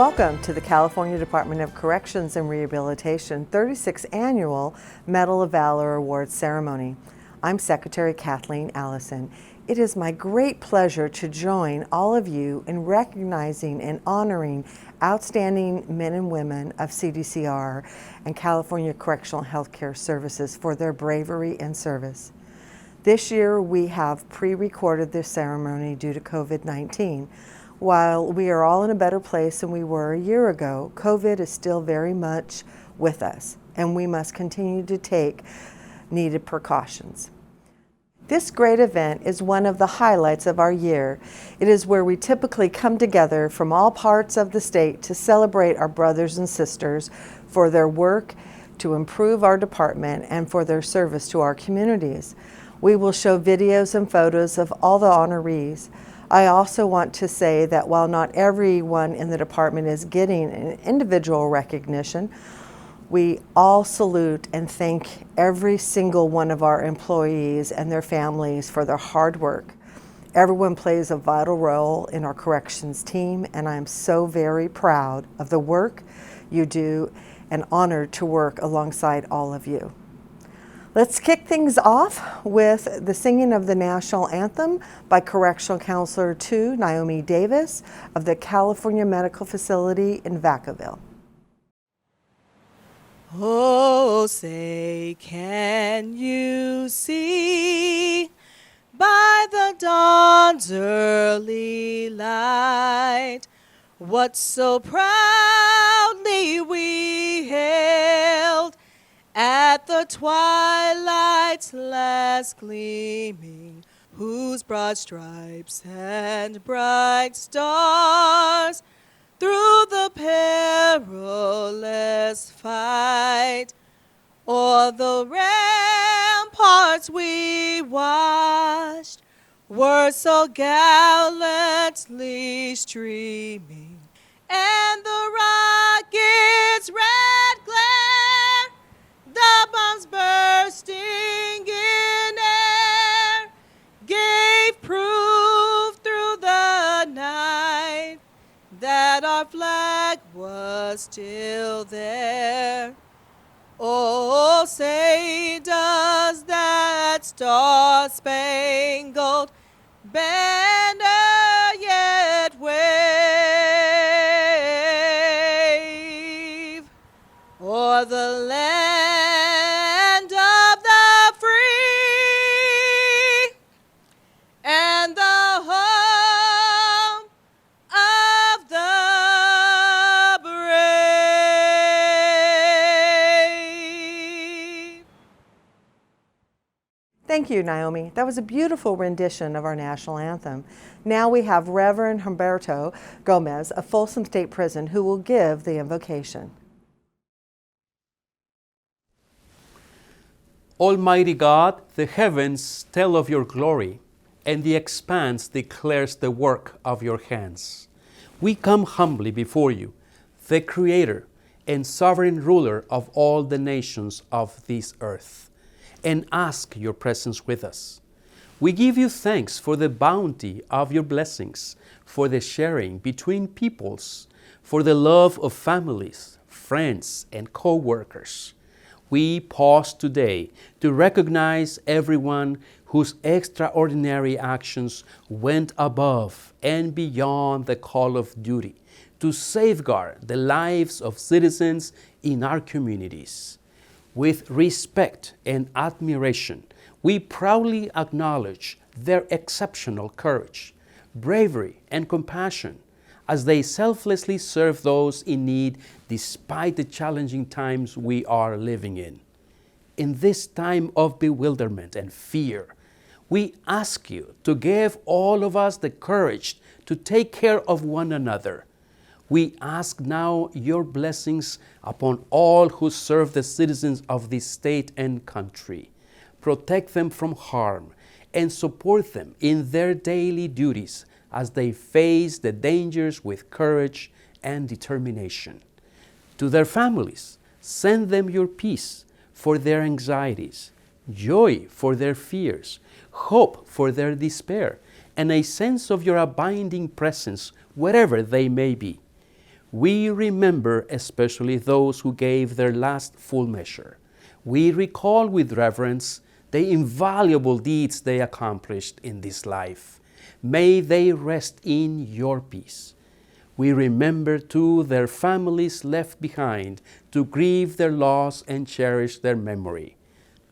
Welcome to the California Department of Corrections and Rehabilitation 36th Annual Medal of Valor Awards Ceremony. I'm Secretary Kathleen Allison. It is my great pleasure to join all of you in recognizing and honoring outstanding men and women of CDCR and California Correctional Healthcare Services for their bravery and service. This year we have pre-recorded this ceremony due to COVID-19. While we are all in a better place than we were a year ago, COVID is still very much with us, and we must continue to take needed precautions. This great event is one of the highlights of our year. It is where we typically come together from all parts of the state to celebrate our brothers and sisters for their work to improve our department and for their service to our communities. We will show videos and photos of all the honorees. I also want to say that while not everyone in the department is getting an individual recognition, we all salute and thank every single one of our employees and their families for their hard work. Everyone plays a vital role in our corrections team, and I am so very proud of the work you do and honored to work alongside all of you. Let's kick things off with the singing of the national anthem by Correctional Counselor 2 Naomi Davis of the California Medical Facility in Vacaville. Oh, say, can you see by the dawn's early light what so proudly we hailed at the twilight's last gleaming, whose broad stripes and bright stars through the perilous fight o'er the ramparts we watched were so gallantly streaming, and the rocket's red glare, the bombs bursting in air, gave proof through the night that our flag was still there. Oh, say, does that star-spangled banner yet wave o'er the land of the free and the home of the brave? Thank you, Naomi. That was a beautiful rendition of our national anthem. Now we have Reverend Humberto Gomez of Folsom State Prison who will give the invocation. Almighty God, the heavens tell of your glory, and the expanse declares the work of your hands. We come humbly before you, the Creator and sovereign ruler of all the nations of this earth, and ask your presence with us. We give you thanks for the bounty of your blessings, for the sharing between peoples, for the love of families, friends, and co-workers. We pause today to recognize everyone whose extraordinary actions went above and beyond the call of duty to safeguard the lives of citizens in our communities. With respect and admiration, we proudly acknowledge their exceptional courage, bravery, and compassion as they selflessly serve those in need despite the challenging times we are living in. In this time of bewilderment and fear, we ask you to give all of us the courage to take care of one another. We ask now your blessings upon all who serve the citizens of this state and country. Protect them from harm and support them in their daily duties as they face the dangers with courage and determination. To their families, send them your peace for their anxieties, joy for their fears, hope for their despair, and a sense of your abiding presence wherever they may be. We remember especially those who gave their last full measure. We recall with reverence the invaluable deeds they accomplished in this life. May they rest in your peace. We remember too their families left behind to grieve their loss and cherish their memory.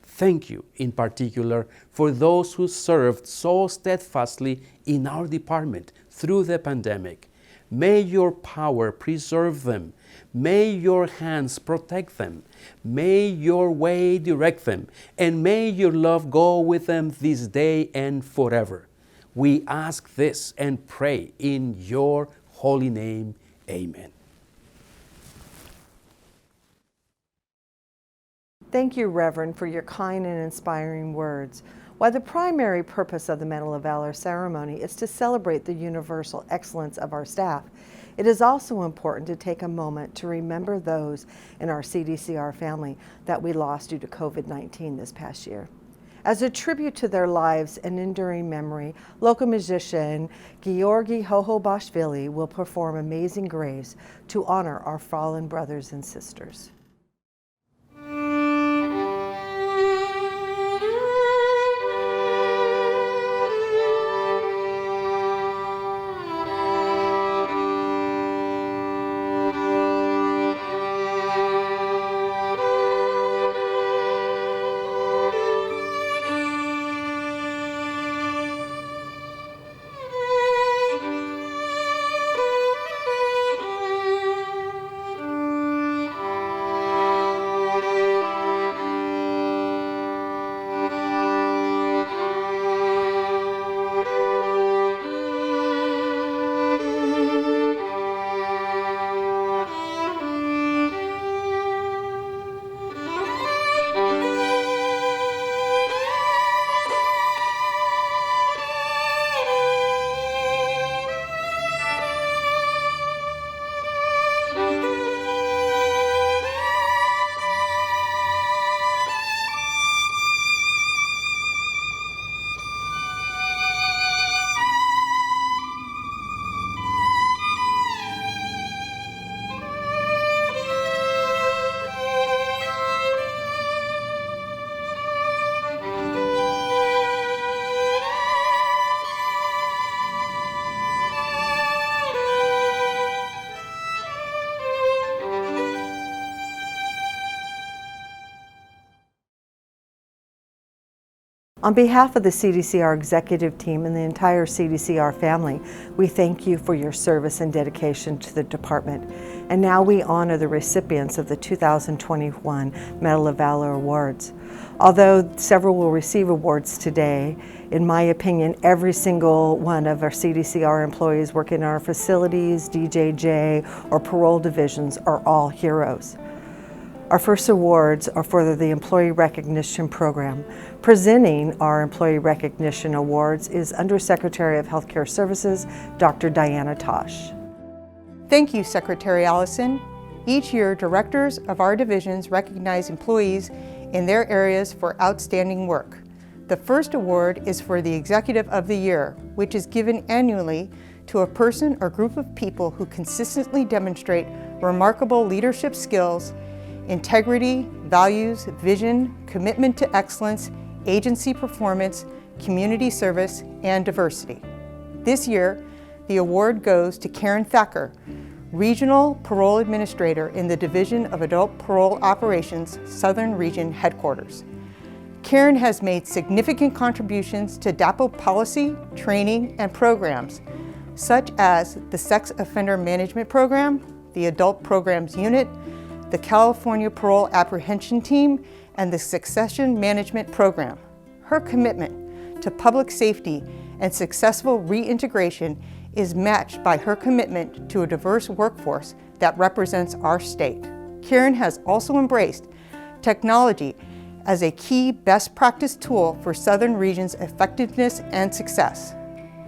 Thank you in particular for those who served so steadfastly in our department through the pandemic. May your power preserve them. May your hands protect them. May your way direct them. And may your love go with them this day and forever. We ask this and pray in your holy name. Amen. Thank you, Reverend, for your kind and inspiring words. While the primary purpose of the Medal of Valor ceremony is to celebrate the universal excellence of our staff, it is also important to take a moment to remember those in our CDCR family that we lost due to COVID-19 this past year. As a tribute to their lives and enduring memory, local musician Georgi Hohobashvili will perform Amazing Grace to honor our fallen brothers and sisters. On behalf of the CDCR executive team and the entire CDCR family, we thank you for your service and dedication to the department. And now we honor the recipients of the 2021 Medal of Valor Awards. Although several will receive awards today, in my opinion, every single one of our CDCR employees working in our facilities, DJJ, or parole divisions are all heroes. Our first awards are for the Employee Recognition Program. Presenting our Employee Recognition Awards is Undersecretary of Healthcare Services, Dr. Diana Tosh. Thank you, Secretary Allison. Each year, directors of our divisions recognize employees in their areas for outstanding work. The first award is for the Executive of the Year, which is given annually to a person or group of people who consistently demonstrate remarkable leadership skills, integrity, values, vision, commitment to excellence, agency performance, community service, and diversity. This year, the award goes to Karen Thacker, Regional Parole Administrator in the Division of Adult Parole Operations, Southern Region Headquarters. Karen has made significant contributions to DAPO policy, training, and programs, such as the Sex Offender Management Program, the Adult Programs Unit, the California Parole Apprehension Team, and the Succession Management Program. Her commitment to public safety and successful reintegration is matched by her commitment to a diverse workforce that represents our state. Karen has also embraced technology as a key best practice tool for Southern Region's effectiveness and success.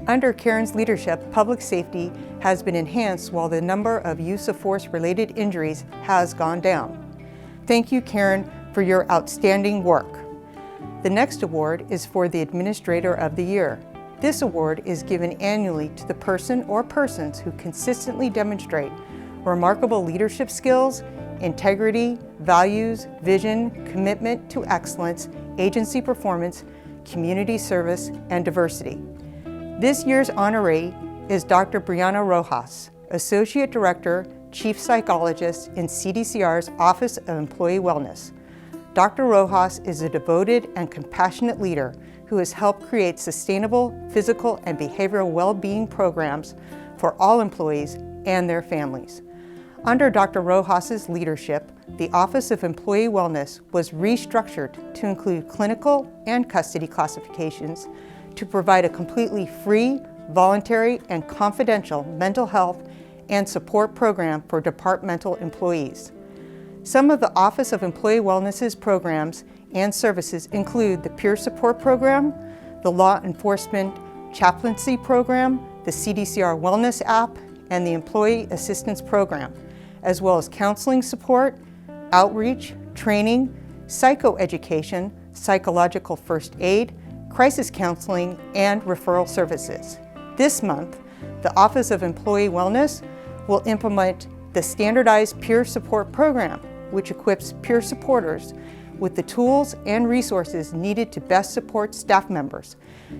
Under Karen's leadership, public safety has been enhanced while the number of use of force related injuries has gone down. Thank you, Karen, for your outstanding work. The next award is for the Administrator of the Year. This award is given annually to the person or persons who consistently demonstrate remarkable leadership skills, integrity, values, vision, commitment to excellence, agency performance, community service, and diversity. This year's honoree is Dr. Brianna Rojas, Associate Director, Chief Psychologist in CDCR's Office of Employee Wellness. Dr. Rojas is a devoted and compassionate leader who has helped create sustainable physical and behavioral well-being programs for all employees and their families. Under Dr. Rojas's leadership, the Office of Employee Wellness was restructured to include clinical and custody classifications to provide a completely free, voluntary, and confidential mental health and support program for departmental employees. Some of the Office of Employee Wellness's programs and services include the Peer Support Program, the Law Enforcement Chaplaincy Program, the CDCR Wellness app, and the Employee Assistance Program, as well as counseling support, outreach, training, psychoeducation, psychological first aid, crisis counseling, and referral services. This month, the Office of Employee Wellness will implement the Standardized Peer Support Program, which equips peer supporters with the tools and resources needed to best support staff members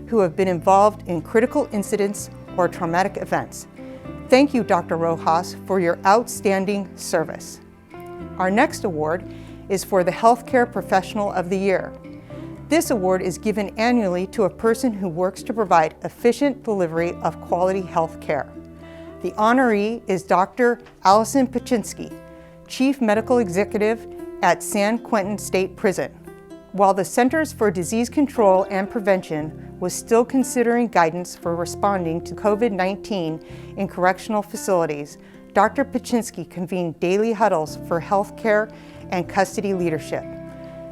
who have been involved in critical incidents or traumatic events. Thank you, Dr. Rojas, for your outstanding service. Our next award is for the Healthcare Professional of the Year. This award is given annually to a person who works to provide efficient delivery of quality health care. The honoree is Dr. Allison Paczynski, Chief Medical Executive at San Quentin State Prison. While the Centers for Disease Control and Prevention was still considering guidance for responding to COVID-19 in correctional facilities, Dr. Paczynski convened daily huddles for healthcare and custody leadership.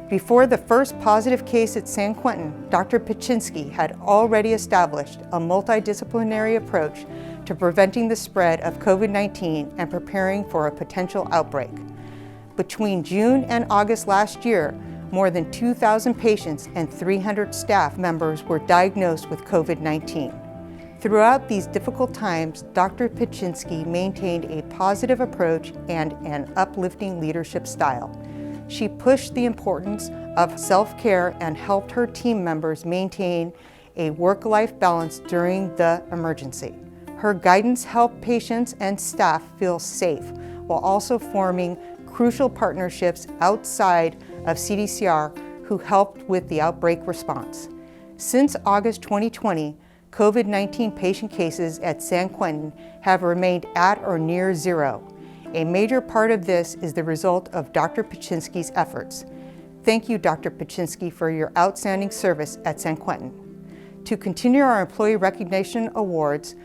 Before the first positive case at San Quentin, Dr. Paczynski had already established a multidisciplinary approach to preventing the spread of COVID-19 and preparing for a potential outbreak. Between June and August last year, more than 2,000 patients and 300 staff members were diagnosed with COVID-19. Throughout these difficult times, Dr. Paczynski maintained a positive approach and an uplifting leadership style. She pushed the importance of self-care and helped her team members maintain a work-life balance during the emergency. Her guidance helped patients and staff feel safe while also forming crucial partnerships outside of CDCR who helped with the outbreak response. Since August 2020, COVID-19 patient cases at San Quentin have remained at or near zero. A major part of this is the result of Dr. Paczynski's efforts. Thank you, Dr. Paczynski, for your outstanding service at San Quentin. To continue our Employee Recognition Awards,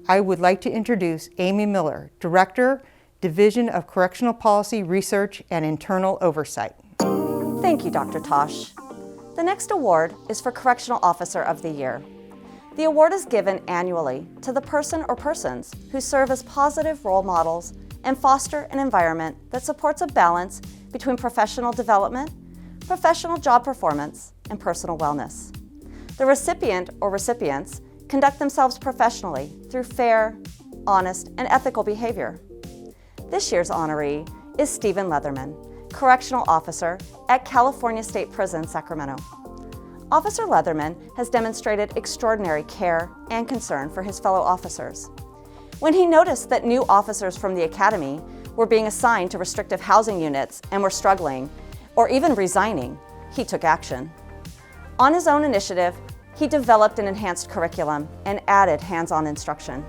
I would like to introduce Amy Miller, Director, Division of Correctional Policy Research and Internal Oversight. Thank you, Dr. Tosh. The next award is for Correctional Officer of the Year. The award is given annually to the person or persons who serve as positive role models and foster an environment that supports a balance between professional development, professional job performance, and personal wellness. The recipient or recipients conduct themselves professionally through fair, honest, and ethical behavior. This year's honoree is Stephen Leatherman, Correctional Officer at California State Prison, Sacramento. Officer Leatherman has demonstrated extraordinary care and concern for his fellow officers. When he noticed that new officers from the academy were being assigned to restrictive housing units and were struggling, or even resigning, he took action. On his own initiative, he developed an enhanced curriculum and added hands-on instruction.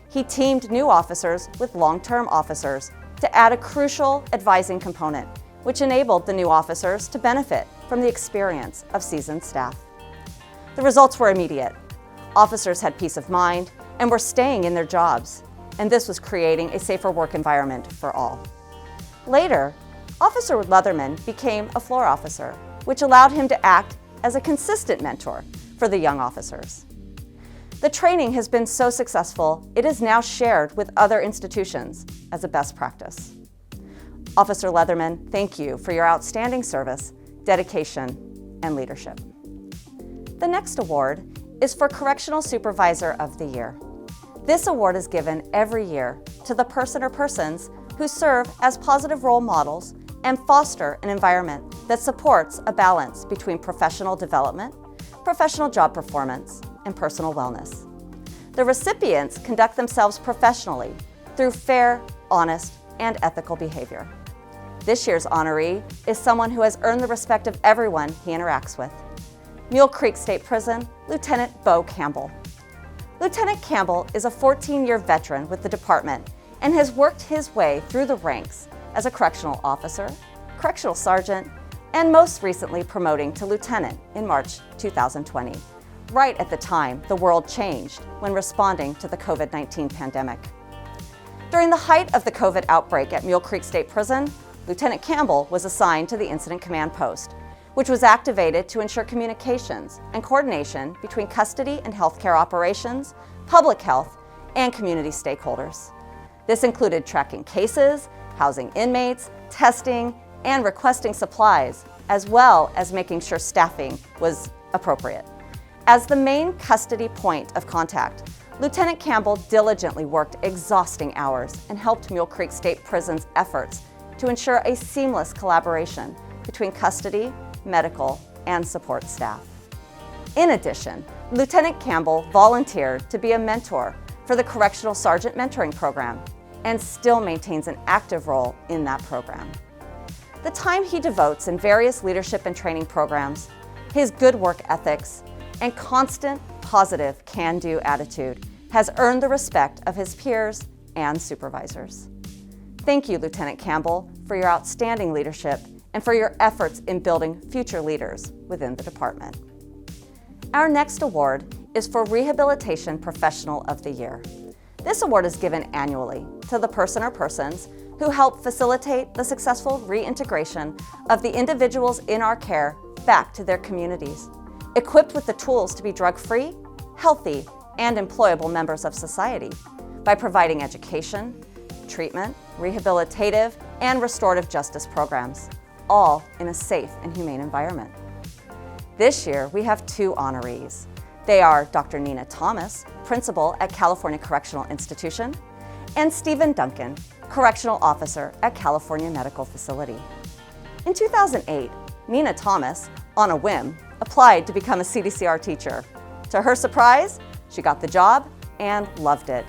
He teamed new officers with long-term officers to add a crucial advising component, which enabled the new officers to benefit from the experience of seasoned staff. The results were immediate. Officers had peace of mind and were staying in their jobs, and this was creating a safer work environment for all. Later, Officer Leatherman became a floor officer, which allowed him to act as a consistent mentor for the young officers. The training has been so successful, it is now shared with other institutions as a best practice. Officer Leatherman, thank you for your outstanding service, dedication, and leadership. The next award is for Correctional Supervisor of the Year. This award is given every year to the person or persons who serve as positive role models and foster an environment that supports a balance between professional development, professional job performance, and personal wellness. The recipients conduct themselves professionally through fair, honest, and ethical behavior. This year's honoree is someone who has earned the respect of everyone he interacts with. Mule Creek State Prison, Lieutenant Bo Campbell. Lieutenant Campbell is a 14-year veteran with the department and has worked his way through the ranks as a correctional officer, correctional sergeant, and most recently promoting to lieutenant in March 2020, right at the time the world changed when responding to the COVID-19 pandemic. During the height of the COVID outbreak at Mule Creek State Prison, Lieutenant Campbell was assigned to the Incident Command Post, which was activated to ensure communications and coordination between custody and healthcare operations, public health, and community stakeholders. This included tracking cases, housing inmates, testing, and requesting supplies, as well as making sure staffing was appropriate. As the main custody point of contact, Lieutenant Campbell diligently worked exhausting hours and helped Mule Creek State Prison's efforts to ensure a seamless collaboration between custody, medical, and support staff. In addition, Lieutenant Campbell volunteered to be a mentor for the Correctional Sergeant Mentoring Program and still maintains an active role in that program. The time he devotes in various leadership and training programs, his good work ethics, and constant positive can-do attitude has earned the respect of his peers and supervisors. Thank you, Lieutenant Campbell, for your outstanding leadership and for your efforts in building future leaders within the department. Our next award is for Rehabilitation Professional of the Year. This award is given annually to the person or persons who help facilitate the successful reintegration of the individuals in our care back to their communities, equipped with the tools to be drug-free, healthy, and employable members of society by providing education, treatment, rehabilitative, and restorative justice programs, all in a safe and humane environment. This year, we have two honorees. They are Dr. Nina Thomas, Principal at California Correctional Institution, and Stephen Duncan, Correctional Officer at California Medical Facility. In 2008, Nina Thomas, on a whim, applied to become a CDCR teacher. To her surprise, she got the job and loved it.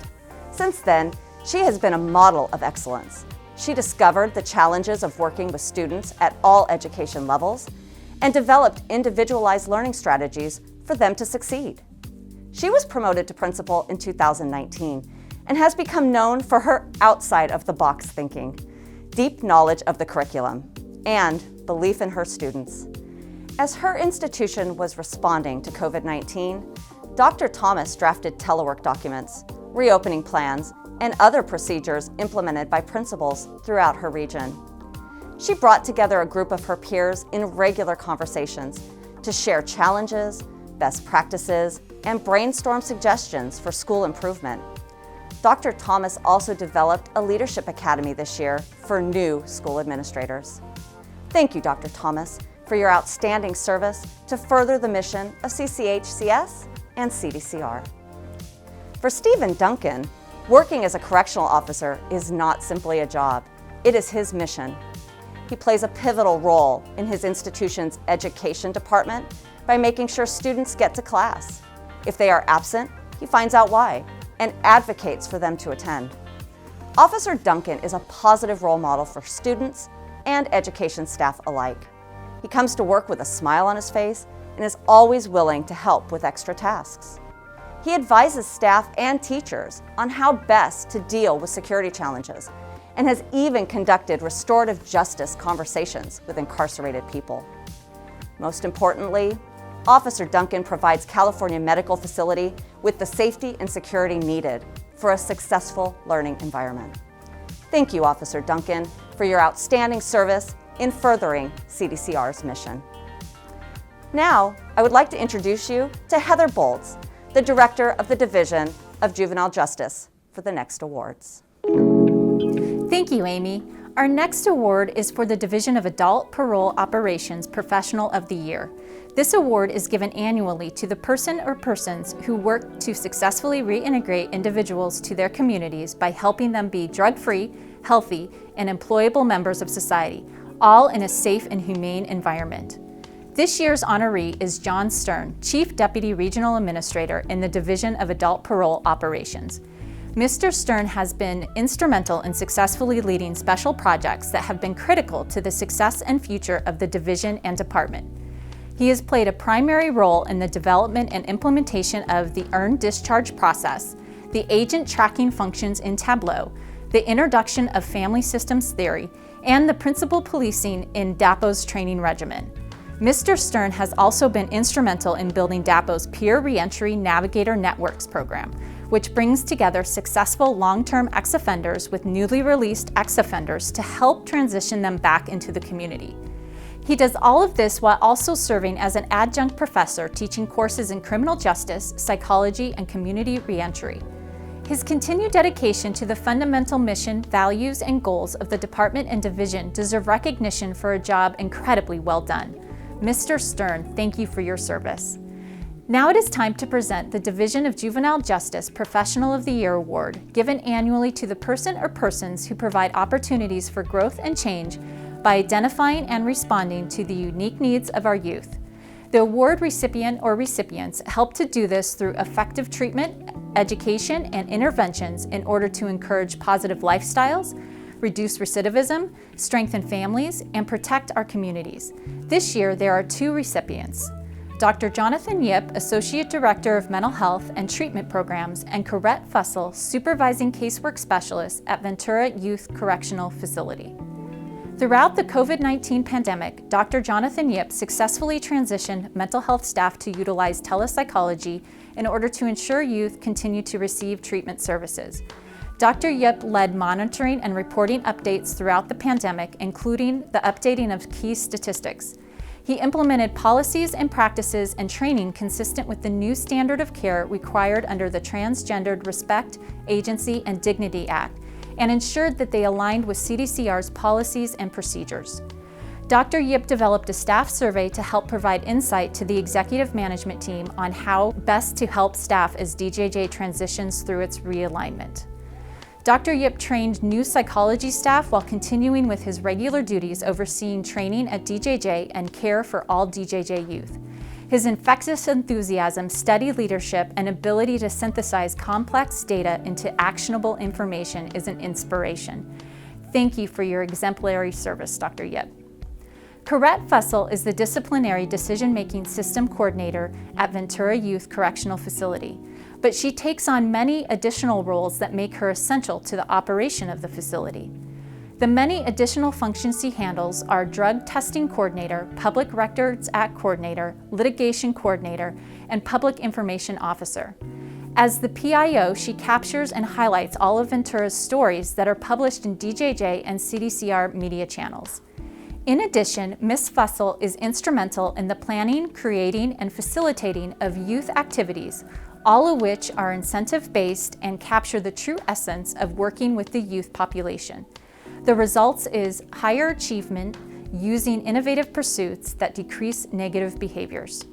Since then, she has been a model of excellence. She discovered the challenges of working with students at all education levels and developed individualized learning strategies for them to succeed. She was promoted to principal in 2019 and has become known for her outside-of-the-box thinking, deep knowledge of the curriculum, and belief in her students. As her institution was responding to COVID-19, Dr. Thomas drafted telework documents, reopening plans, and other procedures implemented by principals throughout her region. She brought together a group of her peers in regular conversations to share challenges, best practices, and brainstorm suggestions for school improvement. Dr. Thomas also developed a leadership academy this year for new school administrators. Thank you, Dr. Thomas, for your outstanding service to further the mission of CCHCS and CDCR. For Stephen Duncan, working as a correctional officer is not simply a job, it is his mission. He plays a pivotal role in his institution's education department by making sure students get to class. If they are absent, he finds out why and advocates for them to attend. Officer Duncan is a positive role model for students and education staff alike. He comes to work with a smile on his face and is always willing to help with extra tasks. He advises staff and teachers on how best to deal with security challenges and has even conducted restorative justice conversations with incarcerated people. Most importantly, Officer Duncan provides California Medical Facility with the safety and security needed for a successful learning environment. Thank you, Officer Duncan, for your outstanding service in furthering CDCR's mission. Now, I would like to introduce you to Heather Bolts, the Director of the Division of Juvenile Justice, for the next awards. Thank you, Amy. Our next award is for the Division of Adult Parole Operations Professional of the Year. This award is given annually to the person or persons who work to successfully reintegrate individuals to their communities by helping them be drug-free, healthy, and employable members of society, all in a safe and humane environment. This year's honoree is John Stern, Chief Deputy Regional Administrator in the Division of Adult Parole Operations. Mr. Stern has been instrumental in successfully leading special projects that have been critical to the success and future of the division and department. He has played a primary role in the development and implementation of the earned discharge process, the agent tracking functions in Tableau, the introduction of family systems theory, and the principal policing in DAPO's training regimen. Mr. Stern has also been instrumental in building DAPO's Peer Reentry Navigator Networks program, which brings together successful long-term ex-offenders with newly released ex-offenders to help transition them back into the community. He does all of this while also serving as an adjunct professor teaching courses in criminal justice, psychology, and community reentry. His continued dedication to the fundamental mission, values, and goals of the department and division deserve recognition for a job incredibly well done. Mr. Stern, thank you for your service. Now it is time to present the Division of Juvenile Justice Professional of the Year Award, given annually to the person or persons who provide opportunities for growth and change by identifying and responding to the unique needs of our youth. The award recipient or recipients help to do this through effective treatment, education, and interventions in order to encourage positive lifestyles, reduce recidivism, strengthen families, and protect our communities. This year, there are 2 recipients. Dr. Jonathan Yip, Associate Director of Mental Health and Treatment Programs, and Corette Fussell, Supervising Casework Specialist at Ventura Youth Correctional Facility. Throughout the COVID-19 pandemic, Dr. Jonathan Yip successfully transitioned mental health staff to utilize telepsychology in order to ensure youth continue to receive treatment services. Dr. Yip led monitoring and reporting updates throughout the pandemic, including the updating of key statistics. He implemented policies and practices and training consistent with the new standard of care required under the Transgendered Respect, Agency, and Dignity Act, and ensured that they aligned with CDCR's policies and procedures. Dr. Yip developed a staff survey to help provide insight to the executive management team on how best to help staff as DJJ transitions through its realignment. Dr. Yip trained new psychology staff while continuing with his regular duties overseeing training at DJJ and care for all DJJ youth. His infectious enthusiasm, steady leadership, and ability to synthesize complex data into actionable information is an inspiration. Thank you for your exemplary service, Dr. Yip. Corette Fussell is the Disciplinary Decision-Making System Coordinator at Ventura Youth Correctional Facility, but she takes on many additional roles that make her essential to the operation of the facility. The many additional functions she handles are Drug Testing Coordinator, Public Records Act Coordinator, Litigation Coordinator, and Public Information Officer. As the PIO, she captures and highlights all of Ventura's stories that are published in DJJ and CDCR media channels. In addition, Ms. Fussell is instrumental in the planning, creating, and facilitating of youth activities, all of which are incentive-based and capture the true essence of working with the youth population. The results is higher achievement using innovative pursuits that decrease negative behaviors.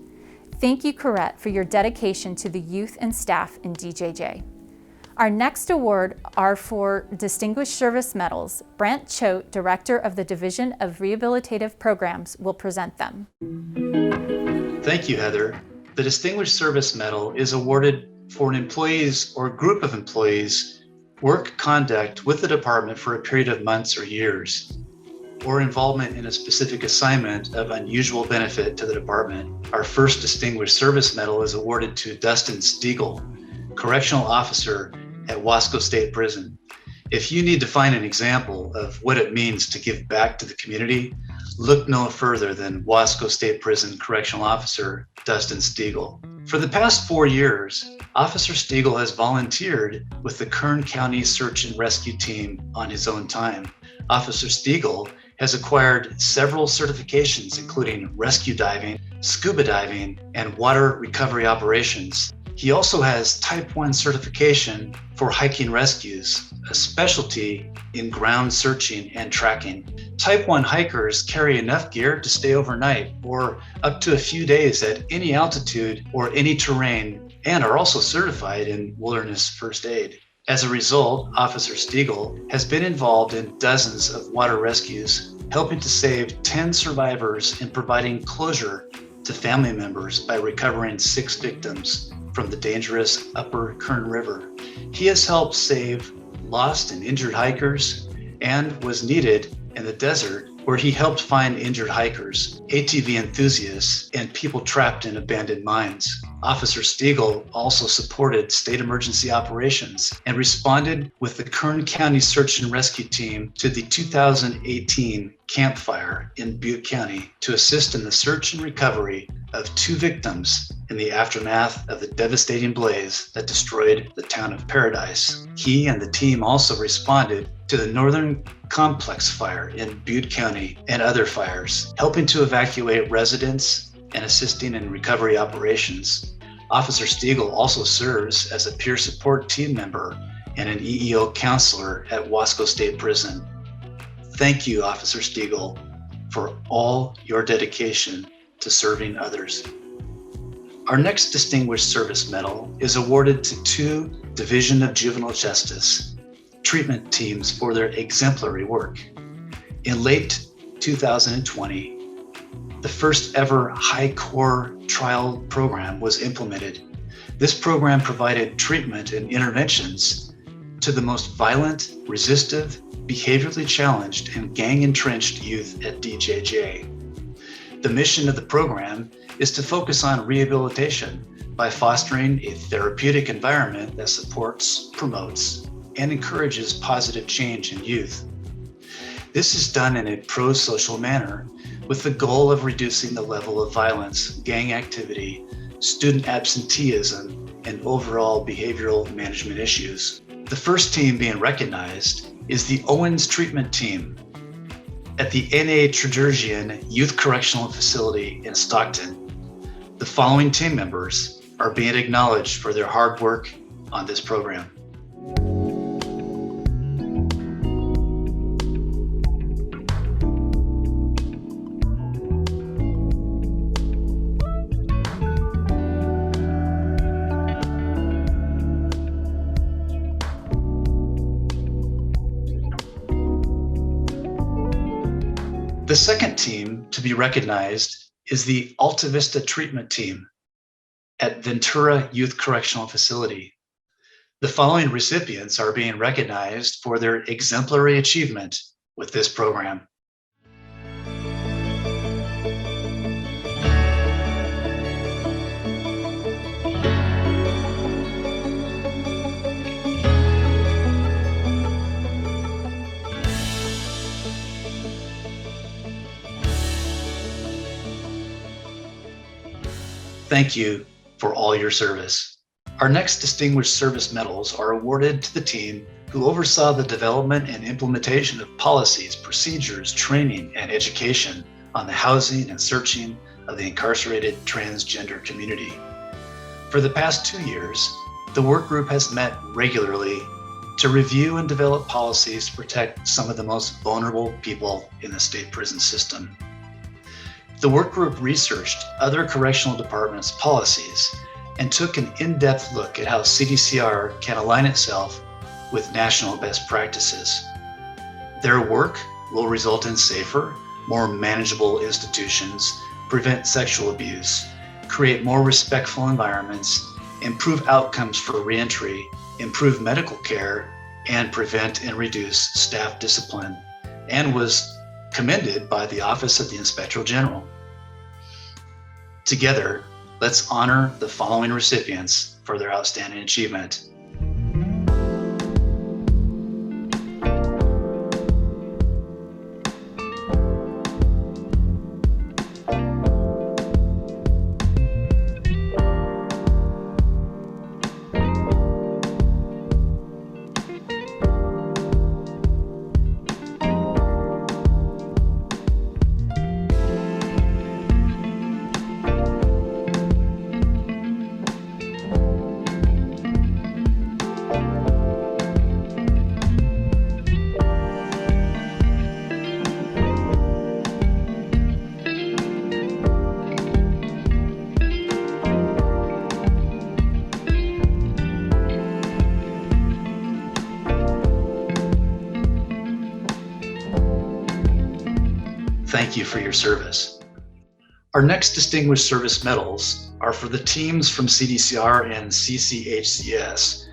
Thank you, Corette, for your dedication to the youth and staff in DJJ. Our next award are for Distinguished Service Medals. Brant Choate, Director of the Division of Rehabilitative Programs, will present them. Thank you, Heather. The Distinguished Service Medal is awarded for an employee's or group of employees' work conduct with the department for a period of months or years, or involvement in a specific assignment of unusual benefit to the department. Our first Distinguished Service Medal is awarded to Dustin Stiegel, Correctional Officer at Wasco State Prison. If you need to find an example of what it means to give back to the community, look no further than Wasco State Prison Correctional Officer Dustin Stiegel. For the past 4 years, Officer Stiegel has volunteered with the Kern County Search and Rescue Team on his own time. Officer Stiegel has acquired several certifications, including rescue diving, scuba diving, and water recovery operations. He also has Type 1 certification for hiking rescues, a specialty in ground searching and tracking. Type 1 hikers carry enough gear to stay overnight or up to a few days at any altitude or any terrain, and are also certified in wilderness first aid. As a result, Officer Stiegel has been involved in dozens of water rescues, helping to save 10 survivors and providing closure to family members by recovering 6 victims from the dangerous Upper Kern River. He has helped save lost and injured hikers and was needed in the desert, where he helped find injured hikers, ATV enthusiasts, and people trapped in abandoned mines. Officer Stiegel also supported state emergency operations and responded with the Kern County Search and Rescue Team to the 2018 Camp Fire in Butte County to assist in the search and recovery of 2 victims in the aftermath of the devastating blaze that destroyed the town of Paradise. He and the team also responded to the Northern Complex Fire in Butte County and other fires, helping to evacuate residents and assisting in recovery operations. Officer Stiegel also serves as a peer support team member and an EEO counselor at Wasco State Prison. Thank you, Officer Stiegel, for all your dedication to serving others. Our next Distinguished Service Medal is awarded to 2 Division of Juvenile Justice treatment teams for their exemplary work. In late 2020, the first ever high core trial program was implemented. This program provided treatment and interventions to the most violent, resistive, behaviorally challenged, and gang-entrenched youth at DJJ. The mission of the program is to focus on rehabilitation by fostering a therapeutic environment that supports, promotes, and encourages positive change in youth. This is done in a pro-social manner with the goal of reducing the level of violence, gang activity, student absenteeism, and overall behavioral management issues. The first team being recognized is the Owens Treatment Team at the N.A. Tradergian Youth Correctional Facility in Stockton. The following team members are being acknowledged for their hard work on this program. The second team to be recognized is the Alta Vista Treatment Team at Ventura Youth Correctional Facility. The following recipients are being recognized for their exemplary achievement with this program. Thank you for all your service. Our next Distinguished Service Medals are awarded to the team who oversaw the development and implementation of policies, procedures, training, and education on the housing and searching of the incarcerated transgender community. For the past 2 years, the work group has met regularly to review and develop policies to protect some of the most vulnerable people in the state prison system. The work group researched other correctional departments' policies and took an in-depth look at how CDCR can align itself with national best practices. Their work will result in safer, more manageable institutions, prevent sexual abuse, create more respectful environments, improve outcomes for reentry, improve medical care, and prevent and reduce staff discipline, and was commended by the Office of the Inspector General. Together, let's honor the following recipients for their outstanding achievement. you for your service. Our next Distinguished Service Medals are for the teams from CDCR and CCHCS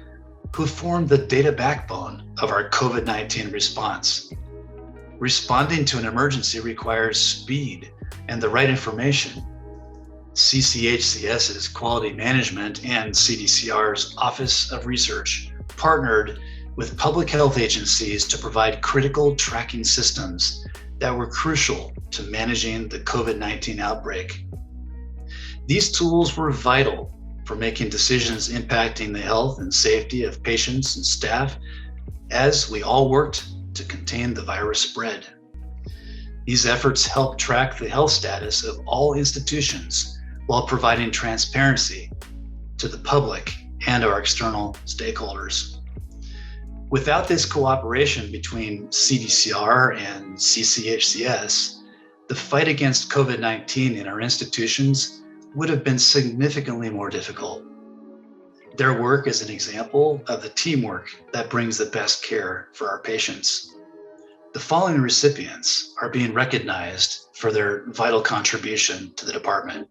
who formed the data backbone of our COVID-19 response. Responding to an emergency requires speed and the right information. CCHCS's Quality Management and CDCR's Office of Research partnered with public health agencies to provide critical tracking systems that were crucial to managing the COVID-19 outbreak. These tools were vital for making decisions impacting the health and safety of patients and staff as we all worked to contain the virus spread. These efforts helped track the health status of all institutions while providing transparency to the public and our external stakeholders. Without this cooperation between CDCR and CCHCS, the fight against COVID-19 in our institutions would have been significantly more difficult. Their work is an example of the teamwork that brings the best care for our patients. The following recipients are being recognized for their vital contribution to the department.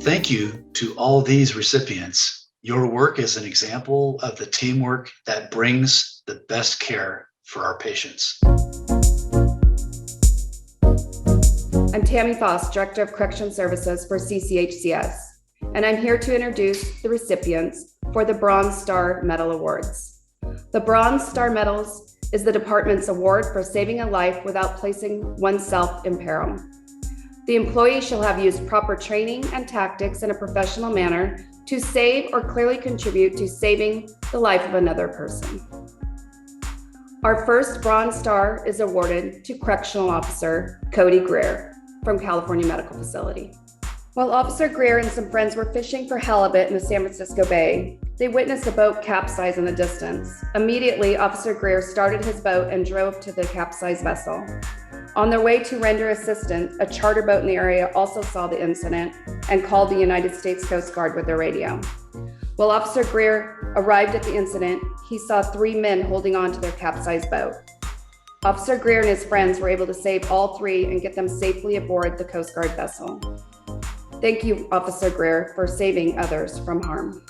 Thank you to all these recipients. Your work is an example of the teamwork that brings the best care for our patients. I'm Tammy Foss, Director of Correctional Services for CCHCS, and I'm here to introduce the recipients for the Bronze Star Medal Awards. The Bronze Star Medals is the department's award for saving a life without placing oneself in peril. The employee shall have used proper training and tactics in a professional manner to save or clearly contribute to saving the life of another person. Our first Bronze Star is awarded to Correctional Officer Cody Greer from California Medical Facility. While Officer Greer and some friends were fishing for halibut in the San Francisco Bay, they witnessed a boat capsize in the distance. Immediately, Officer Greer started his boat and drove to the capsized vessel. On their way to render assistance, a charter boat in the area also saw the incident and called the United States Coast Guard with their radio. While Officer Greer arrived at the incident, he saw 3 men holding on to their capsized boat. Officer Greer and his friends were able to save all 3 and get them safely aboard the Coast Guard vessel. Thank you, Officer Greer, for saving others from harm.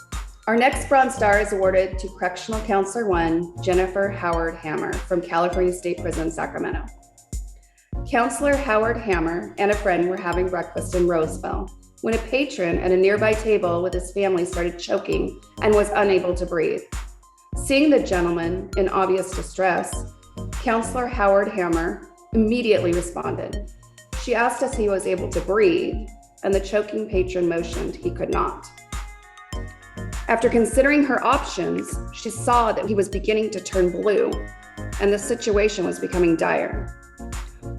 Our next Bronze Star is awarded to Correctional Counselor 1, Jennifer Howard Hammer from California State Prison, Sacramento. Counselor Howard Hammer and a friend were having breakfast in Roseville when a patron at a nearby table with his family started choking and was unable to breathe. Seeing the gentleman in obvious distress, Counselor Howard Hammer immediately responded. She asked if he was able to breathe, and the choking patron motioned he could not. After considering her options, she saw that he was beginning to turn blue, and the situation was becoming dire.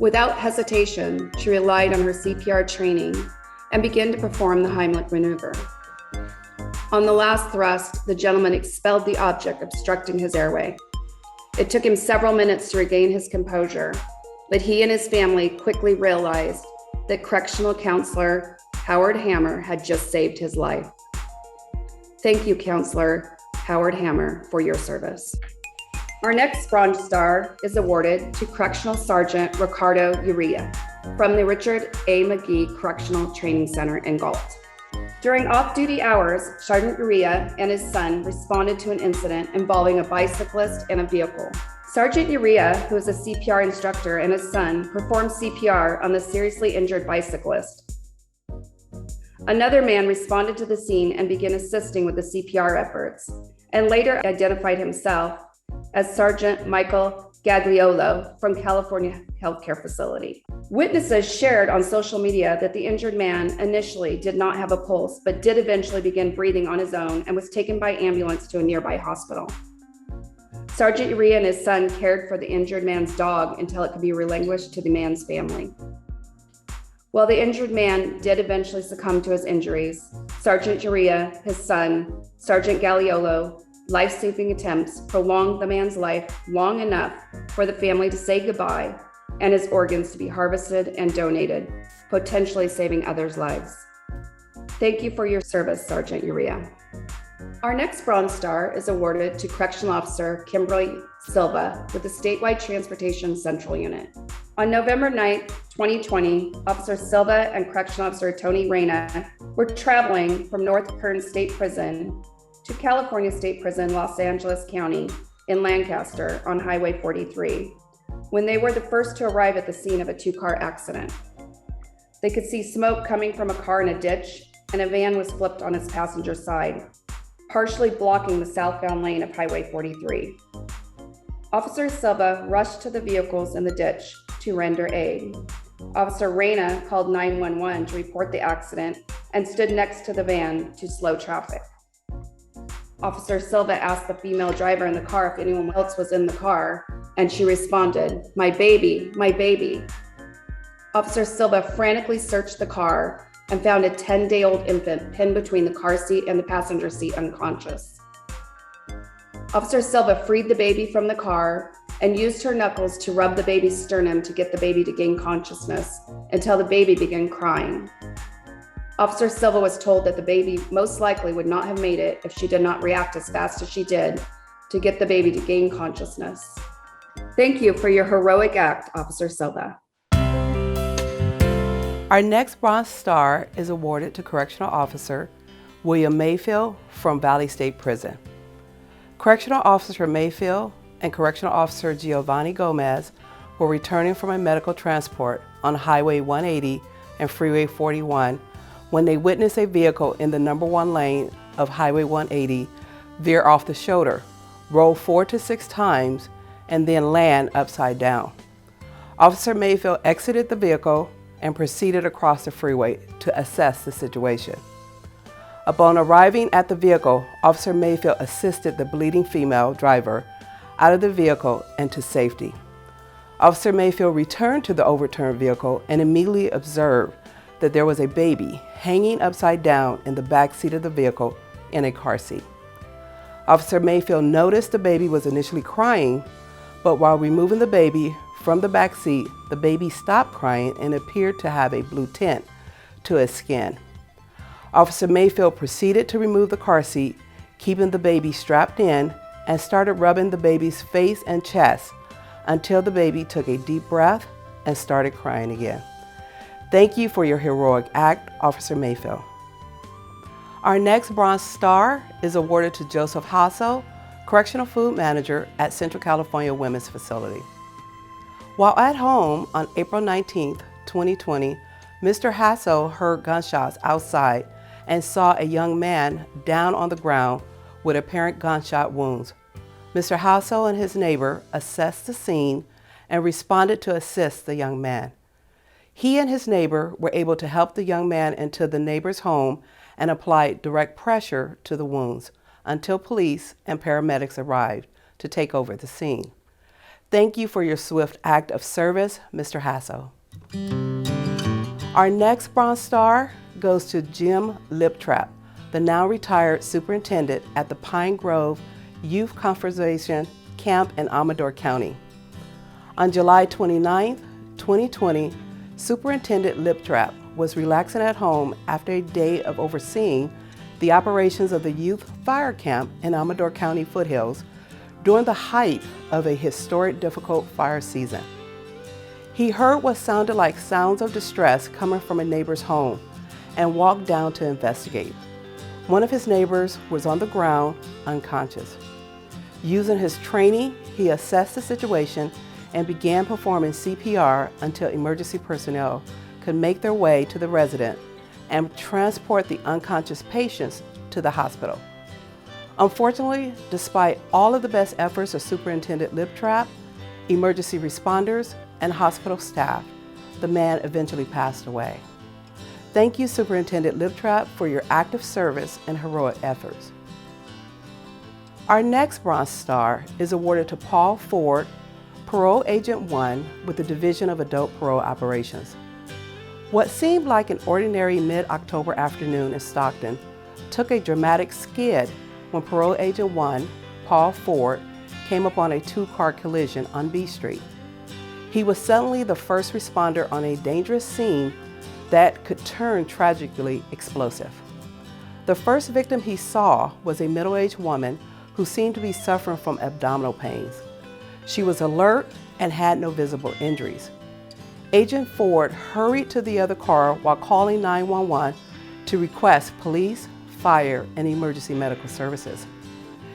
Without hesitation, she relied on her CPR training and began to perform the Heimlich maneuver. On the last thrust, the gentleman expelled the object obstructing his airway. It took him several minutes to regain his composure, but he and his family quickly realized that Correctional Counselor Howard Hammer had just saved his life. Thank you, Counselor Howard Hammer, for your service. Our next Bronze Star is awarded to Correctional Sergeant Ricardo Uria from the Richard A. McGee Correctional Training Center in Galt. During off-duty hours, Sergeant Uria and his son responded to an incident involving a bicyclist and a vehicle. Sergeant Uria, who is a CPR instructor, and his son performed CPR on the seriously injured bicyclist. Another man responded to the scene and began assisting with the CPR efforts, and later identified himself as Sergeant Michael Gagliolo from California Healthcare Facility. Witnesses shared on social media that the injured man initially did not have a pulse, but did eventually begin breathing on his own and was taken by ambulance to a nearby hospital. Sergeant Urea and his son cared for the injured man's dog until it could be relinquished to the man's family. While the injured man did eventually succumb to his injuries, Sergeant Urea, his son, Sergeant Gagliolo, life-saving attempts prolonged the man's life long enough for the family to say goodbye and his organs to be harvested and donated, potentially saving others' lives. Thank you for your service, Sergeant Urea. Our next Bronze Star is awarded to Correctional Officer Kimberly Silva with the Statewide Transportation Central Unit. On November 9, 2020, Officer Silva and Correctional Officer Tony Reyna were traveling from North Kern State Prison to California State Prison, Los Angeles County in Lancaster on Highway 43, when they were the first to arrive at the scene of a two-car accident. They could see smoke coming from a car in a ditch, and a van was flipped on its passenger side, partially blocking the southbound lane of Highway 43. Officer Silva rushed to the vehicles in the ditch to render aid. Officer Reyna called 911 to report the accident and stood next to the van to slow traffic. Officer Silva asked the female driver in the car if anyone else was in the car, and she responded, "My baby, my baby." Officer Silva frantically searched the car and found a 10-day-old infant pinned between the car seat and the passenger seat unconscious. Officer Silva freed the baby from the car and used her knuckles to rub the baby's sternum to get the baby to gain consciousness until the baby began crying. Officer Silva was told that the baby most likely would not have made it if she did not react as fast as she did to get the baby to gain consciousness. Thank you for your heroic act, Officer Silva. Our next Bronze Star is awarded to Correctional Officer William Mayfield from Valley State Prison. Correctional Officer Mayfield and Correctional Officer Giovanni Gomez were returning from a medical transport on Highway 180 and Freeway 41 when they witnessed a vehicle in the number 1 lane of Highway 180 veer off the shoulder, roll 4 to 6 times, and then land upside down. Officer Mayfield exited the vehicle and proceeded across the freeway to assess the situation. Upon arriving at the vehicle, Officer Mayfield assisted the bleeding female driver out of the vehicle and to safety. Officer Mayfield returned to the overturned vehicle and immediately observed that there was a baby hanging upside down in the back seat of the vehicle in a car seat. Officer Mayfield noticed the baby was initially crying, but while removing the baby from the back seat, the baby stopped crying and appeared to have a blue tint to its skin. Officer Mayfield proceeded to remove the car seat, keeping the baby strapped in, and started rubbing the baby's face and chest until the baby took a deep breath and started crying again. Thank you for your heroic act, Officer Mayfield. Our next Bronze Star is awarded to Joseph Hasso, Correctional Food Manager at Central California Women's Facility. While at home on April 19, 2020, Mr. Hasso heard gunshots outside and saw a young man down on the ground with apparent gunshot wounds. Mr. Hasso and his neighbor assessed the scene and responded to assist the young man. He and his neighbor were able to help the young man into the neighbor's home and applied direct pressure to the wounds until police and paramedics arrived to take over the scene. Thank you for your swift act of service, Mr. Hasso. Our next Bronze Star goes to Jim Liptrap, the now retired superintendent at the Pine Grove Youth Conservation Camp in Amador County. On July 29, 2020, Superintendent Liptrap was relaxing at home after a day of overseeing the operations of the Youth Fire Camp in Amador County foothills during the height of a historic difficult fire season. He heard what sounded like sounds of distress coming from a neighbor's home and walked down to investigate. One of his neighbors was on the ground, unconscious. Using his training, he assessed the situation and began performing CPR until emergency personnel could make their way to the resident and transport the unconscious patients to the hospital. Unfortunately, despite all of the best efforts of Superintendent Liptrap, emergency responders, and hospital staff, the man eventually passed away. Thank you, Superintendent Liptrap, for your active service and heroic efforts. Our next Bronze Star is awarded to Paul Ford, Parole Agent 1 with the Division of Adult Parole Operations. What seemed like an ordinary mid-October afternoon in Stockton took a dramatic skid when Parole Agent 1, Paul Ford, came upon a two-car collision on B Street. He was suddenly the first responder on a dangerous scene that could turn tragically explosive. The first victim he saw was a middle-aged woman who seemed to be suffering from abdominal pains. She was alert and had no visible injuries. Agent Ford hurried to the other car while calling 911 to request police, fire, and emergency medical services.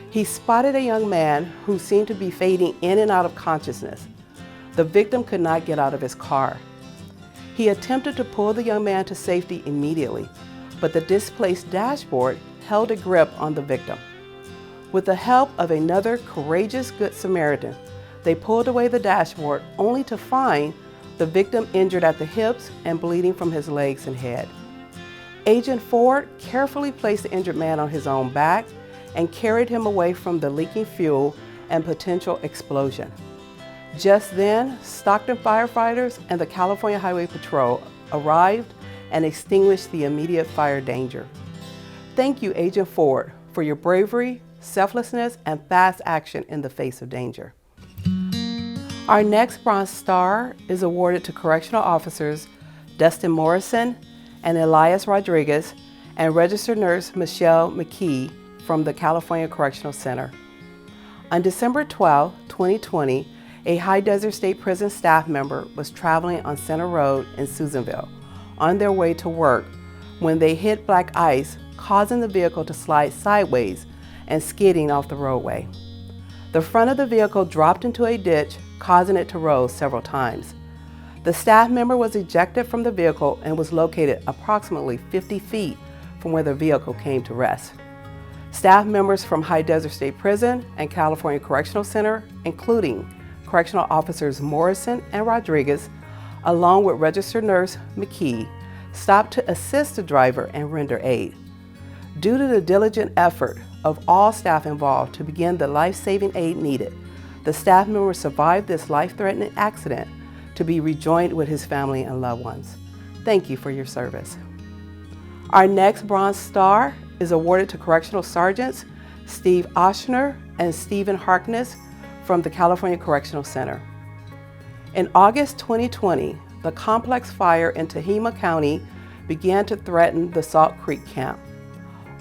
He spotted a young man who seemed to be fading in and out of consciousness. The victim could not get out of his car. He attempted to pull the young man to safety immediately, but the displaced dashboard held a grip on the victim. With the help of another courageous Good Samaritan, they pulled away the dashboard only to find the victim injured at the hips and bleeding from his legs and head. Agent Ford carefully placed the injured man on his own back and carried him away from the leaking fuel and potential explosion. Just then, Stockton firefighters and the California Highway Patrol arrived and extinguished the immediate fire danger. Thank you, Agent Ford, for your bravery, selflessness, and fast action in the face of danger. Our next Bronze Star is awarded to Correctional Officers Dustin Morrison and Elias Rodriguez and Registered Nurse Michelle McKee from the California Correctional Center. On December 12, 2020, a High Desert State Prison staff member was traveling on Center Road in Susanville on their way to work when they hit black ice, causing the vehicle to slide sideways and skidding off the roadway. The front of the vehicle dropped into a ditch, causing it to roll several times. The staff member was ejected from the vehicle and was located approximately 50 feet from where the vehicle came to rest. Staff members from High Desert State Prison and California Correctional Center, including Correctional Officers Morrison and Rodriguez, along with Registered Nurse McKee, stopped to assist the driver and render aid. Due to the diligent effort of all staff involved to begin the life-saving aid needed, the staff member survived this life-threatening accident to be rejoined with his family and loved ones. Thank you for your service. Our next Bronze Star is awarded to Correctional Sergeants Steve Oshner and Stephen Harkness from the California Correctional Center. In August 2020, the complex fire in Tehama County began to threaten the Salt Creek camp.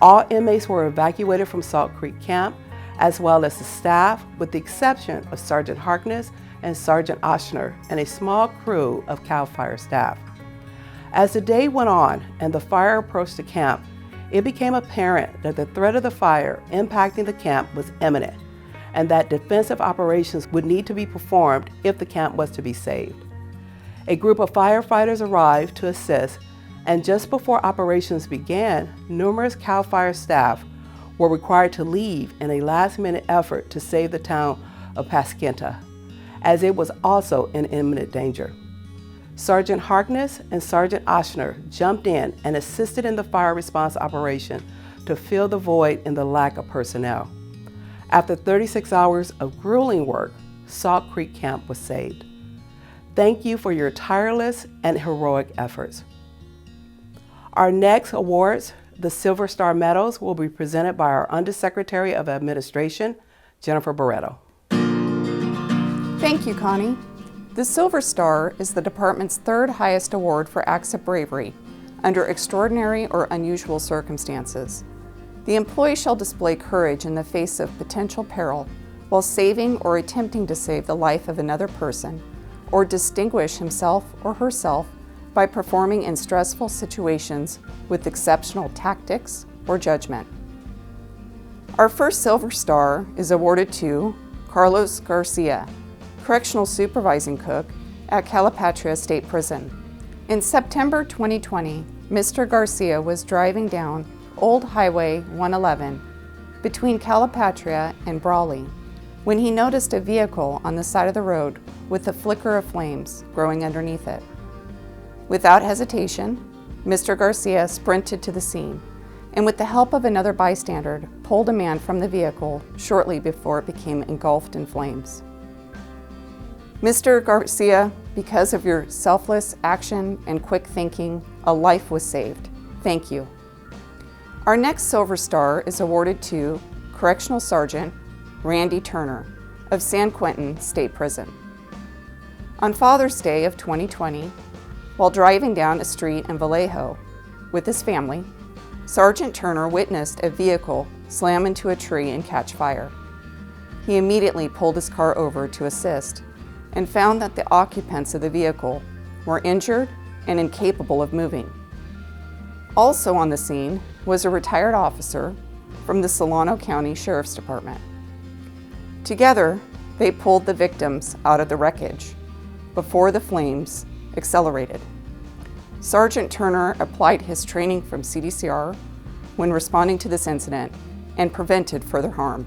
All inmates were evacuated from Salt Creek camp, as well as the staff, with the exception of Sergeant Harkness and Sergeant Oshner and a small crew of CAL FIRE staff. As the day went on and the fire approached the camp, it became apparent that the threat of the fire impacting the camp was imminent, and that defensive operations would need to be performed if the camp was to be saved. A group of firefighters arrived to assist, and just before operations began, numerous CAL FIRE staff were required to leave in a last-minute effort to save the town of Pasquinta, as it was also in imminent danger. Sergeant Harkness and Sergeant Oshner jumped in and assisted in the fire response operation to fill the void in the lack of personnel. After 36 hours of grueling work, Salt Creek Camp was saved. Thank you for your tireless and heroic efforts. Our next awards, the Silver Star Medals, will be presented by our Undersecretary of Administration, Jennifer Barreto. Thank you, Connie. The Silver Star is the department's third highest award for acts of bravery under extraordinary or unusual circumstances. The employee shall display courage in the face of potential peril while saving or attempting to save the life of another person, or distinguish himself or herself by performing in stressful situations with exceptional tactics or judgment. Our first Silver Star is awarded to Carlos Garcia, Correctional Supervising Cook at Calipatria State Prison. In September 2020, Mr. Garcia was driving down Old Highway 111 between Calipatria and Brawley when he noticed a vehicle on the side of the road with a flicker of flames growing underneath it. Without hesitation, Mr. Garcia sprinted to the scene and with the help of another bystander, pulled a man from the vehicle shortly before it became engulfed in flames. Mr. Garcia, because of your selfless action and quick thinking, a life was saved. Thank you. Our next Silver Star is awarded to Correctional Sergeant Randy Turner of San Quentin State Prison. On Father's Day of 2020, while driving down a street in Vallejo with his family, Sergeant Turner witnessed a vehicle slam into a tree and catch fire. He immediately pulled his car over to assist and found that the occupants of the vehicle were injured and incapable of moving. Also on the scene was a retired officer from the Solano County Sheriff's Department. Together, they pulled the victims out of the wreckage before the flames accelerated. Sergeant Turner applied his training from CDCR when responding to this incident and prevented further harm.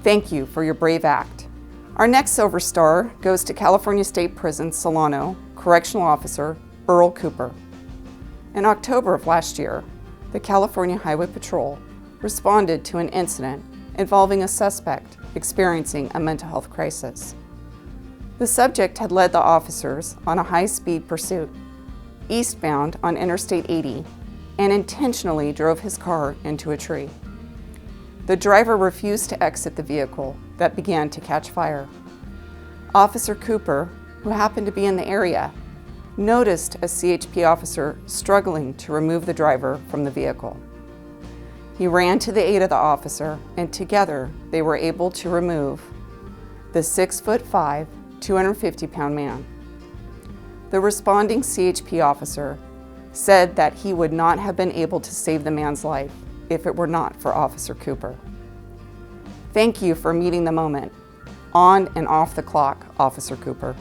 Thank you for your brave act. Our next Silver Star goes to California State Prison Solano Correctional Officer Earl Cooper. In October of last year, the California Highway Patrol responded to an incident involving a suspect experiencing a mental health crisis. The subject had led the officers on a high-speed pursuit eastbound on Interstate 80 and intentionally drove his car into a tree. The driver refused to exit the vehicle that began to catch fire. Officer Cooper, who happened to be in the area, noticed a CHP officer struggling to remove the driver from the vehicle. He ran to the aid of the officer, and together they were able to remove the 6'5", 250-pound man. The responding CHP officer said that he would not have been able to save the man's life if it were not for Officer Cooper. Thank you for meeting the moment, on and off the clock, Officer Cooper.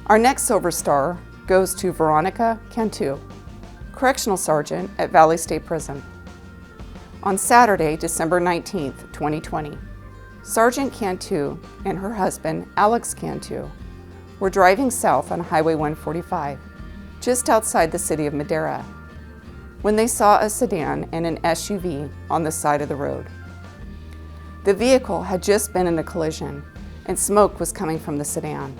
Our next Silver Star goes to Veronica Cantu, Correctional Sergeant at Valley State Prison. On Saturday, December 19th, 2020, Sergeant Cantu and her husband, Alex Cantu, were driving south on Highway 145, just outside the city of Madera, when they saw a sedan and an SUV on the side of the road. The vehicle had just been in a collision, and smoke was coming from the sedan.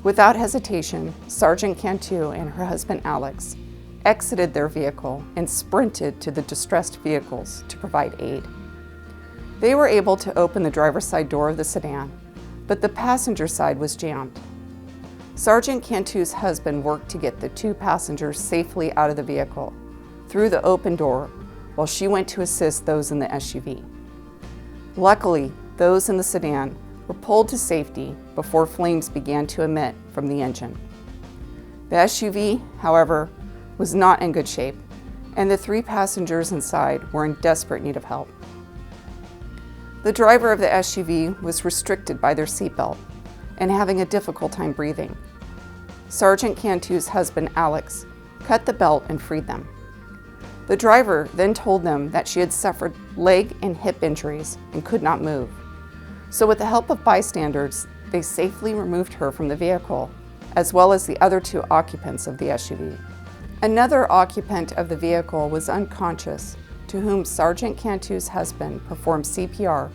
Without hesitation, Sergeant Cantu and her husband Alex exited their vehicle and sprinted to the distressed vehicles to provide aid. They were able to open the driver's side door of the sedan, but the passenger side was jammed. Sergeant Cantu's husband worked to get the two passengers safely out of the vehicle through the open door while she went to assist those in the SUV. Luckily, those in the sedan were pulled to safety before flames began to emit from the engine. The SUV, however, was not in good shape, and the three passengers inside were in desperate need of help. The driver of the SUV was restricted by their seatbelt and having a difficult time breathing. Sergeant Cantu's husband, Alex, cut the belt and freed them. The driver then told them that she had suffered leg and hip injuries and could not move. So with the help of bystanders, they safely removed her from the vehicle, as well as the other two occupants of the SUV. Another occupant of the vehicle was unconscious, to whom Sergeant Cantu's husband performed CPR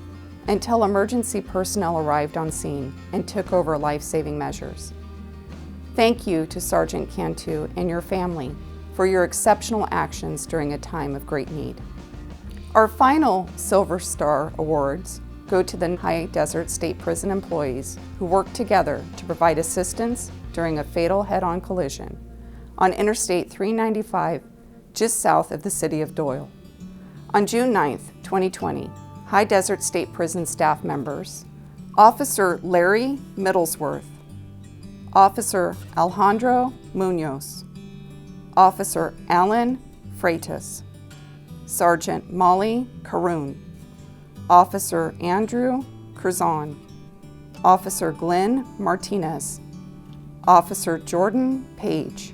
until emergency personnel arrived on scene and took over life-saving measures. Thank you to Sergeant Cantu and your family for your exceptional actions during a time of great need. Our final Silver Star awards go to the High Desert State Prison employees who worked together to provide assistance during a fatal head-on collision on Interstate 395 just south of the city of Doyle. On June 9th, 2020, High Desert State Prison staff members, Officer Larry Middlesworth, Officer Alejandro Munoz, Officer Alan Freitas, Sergeant Molly Caroon, Officer Andrew Curzon, Officer Glenn Martinez, Officer Jordan Page,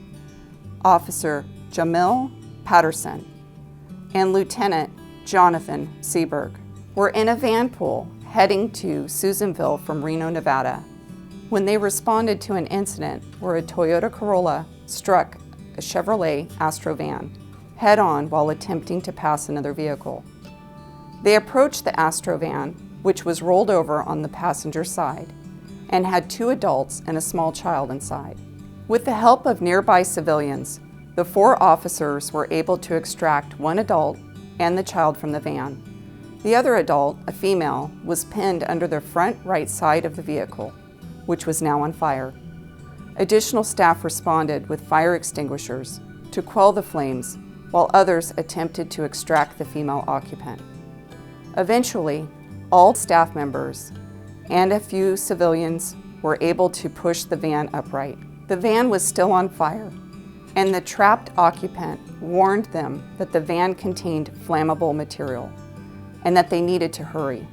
Officer Jamil Patterson and Lieutenant Jonathan Seberg were in a van pool heading to Susanville from Reno, Nevada, when they responded to an incident where a Toyota Corolla struck a Chevrolet Astro van head-on while attempting to pass another vehicle. They approached the Astro van, which was rolled over on the passenger side, and had 2 adults and a small child inside. With the help of nearby civilians, the 4 officers were able to extract 1 adult and the child from the van. The other adult, a female, was pinned under the front right side of the vehicle, which was now on fire. Additional staff responded with fire extinguishers to quell the flames, while others attempted to extract the female occupant. Eventually, all staff members and a few civilians were able to push the van upright. The van was still on fire, and the trapped occupant warned them that the van contained flammable material and that they needed to hurry.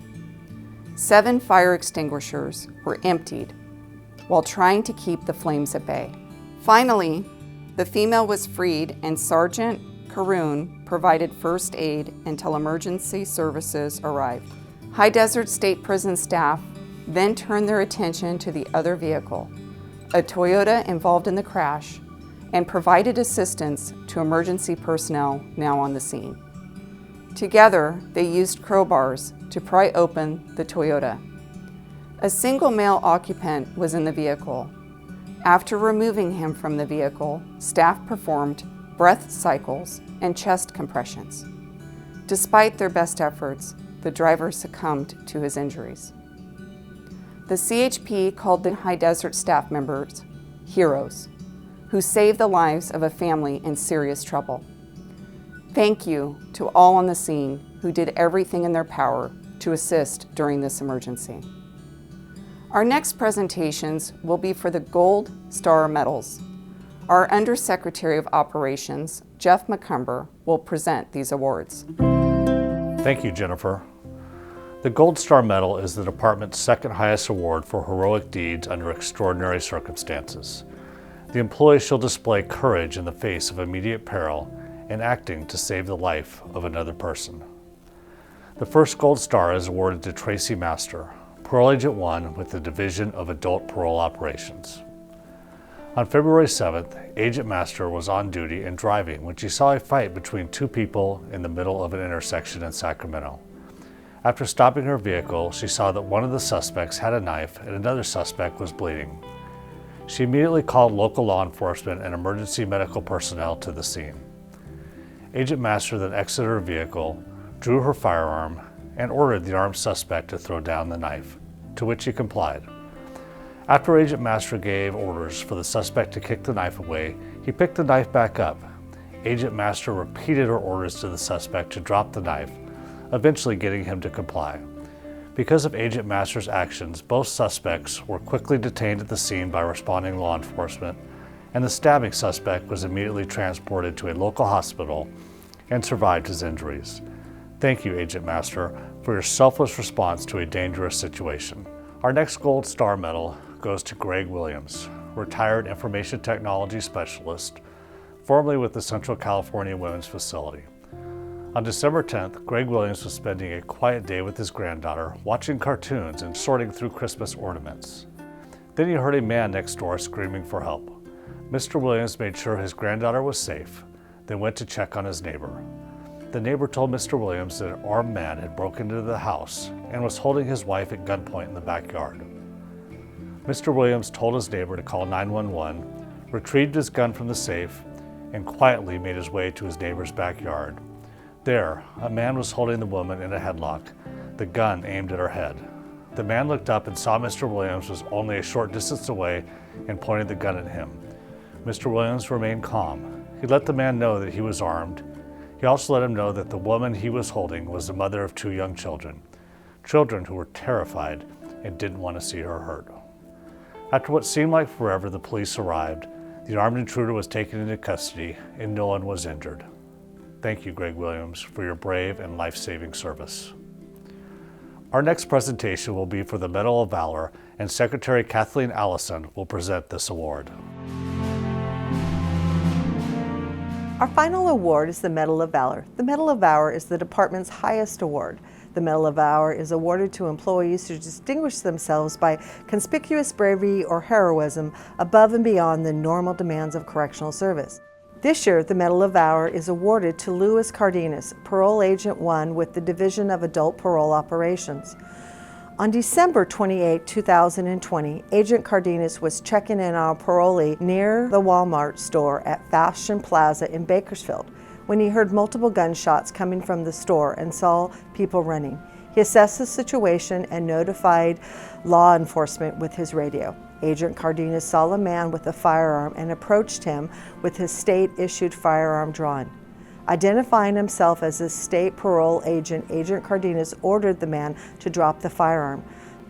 7 fire extinguishers were emptied while trying to keep the flames at bay. Finally, the female was freed and Sergeant Caroon provided first aid until emergency services arrived. High Desert State Prison staff then turned their attention to the other vehicle, a Toyota involved in the crash, and provided assistance to emergency personnel now on the scene. Together, they used crowbars to pry open the Toyota. A single male occupant was in the vehicle. After removing him from the vehicle, staff performed breath cycles and chest compressions. Despite their best efforts, the driver succumbed to his injuries. The CHP called the High Desert staff members heroes, who saved the lives of a family in serious trouble. Thank you to all on the scene who did everything in their power to assist during this emergency. Our next presentations will be for the Gold Star Medals. Our Undersecretary of Operations, Jeff McCumber, will present these awards. Thank you, Jennifer. The Gold Star Medal is the department's second highest award for heroic deeds under extraordinary circumstances. The employee shall display courage in the face of immediate peril and acting to save the life of another person. The first Gold Star is awarded to Tracy Master, Parole Agent 1 with the Division of Adult Parole Operations. On February 7th, Agent Master was on duty and driving when she saw a fight between 2 people in the middle of an intersection in Sacramento. After stopping her vehicle, she saw that one of the suspects had a knife and another suspect was bleeding. She immediately called local law enforcement and emergency medical personnel to the scene. Agent Master then exited her vehicle, drew her firearm, and ordered the armed suspect to throw down the knife, to which he complied. After Agent Master gave orders for the suspect to kick the knife away, he picked the knife back up. Agent Master repeated her orders to the suspect to drop the knife, eventually getting him to comply. Because of Agent Master's actions, both suspects were quickly detained at the scene by responding law enforcement, and the stabbing suspect was immediately transported to a local hospital and survived his injuries. Thank you, Agent Master, for your selfless response to a dangerous situation. Our next Gold Star Medal goes to Greg Williams, retired information technology specialist, formerly with the Central California Women's Facility. On December 10th, Greg Williams was spending a quiet day with his granddaughter, watching cartoons and sorting through Christmas ornaments. Then he heard a man next door screaming for help. Mr. Williams made sure his granddaughter was safe, then went to check on his neighbor. The neighbor told Mr. Williams that an armed man had broken into the house and was holding his wife at gunpoint in the backyard. Mr. Williams told his neighbor to call 911, retrieved his gun from the safe, and quietly made his way to his neighbor's backyard. There, a man was holding the woman in a headlock, the gun aimed at her head. The man looked up and saw Mr. Williams was only a short distance away and pointed the gun at him. Mr. Williams remained calm. He let the man know that he was armed. He also let him know that the woman he was holding was the mother of 2 young children who were terrified and didn't want to see her hurt. After what seemed like forever, the police arrived. The armed intruder was taken into custody and no one was injured. Thank you, Greg Williams, for your brave and life-saving service. Our next presentation will be for the Medal of Valor, and Secretary Kathleen Allison will present this award. Our final award is the Medal of Valor. The Medal of Valor is the department's highest award. The Medal of Valor is awarded to employees who distinguish themselves by conspicuous bravery or heroism above and beyond the normal demands of correctional service. This year, the Medal of Valor is awarded to Louis Cardenas, Parole Agent 1 with the Division of Adult Parole Operations. On December 28, 2020, Agent Cardenas was checking in on a parolee near the Walmart store at Fashion Plaza in Bakersfield when he heard multiple gunshots coming from the store and saw people running. He assessed the situation and notified law enforcement with his radio. Agent Cardenas saw a man with a firearm and approached him with his state-issued firearm drawn. Identifying himself as a state parole agent, Agent Cardenas ordered the man to drop the firearm.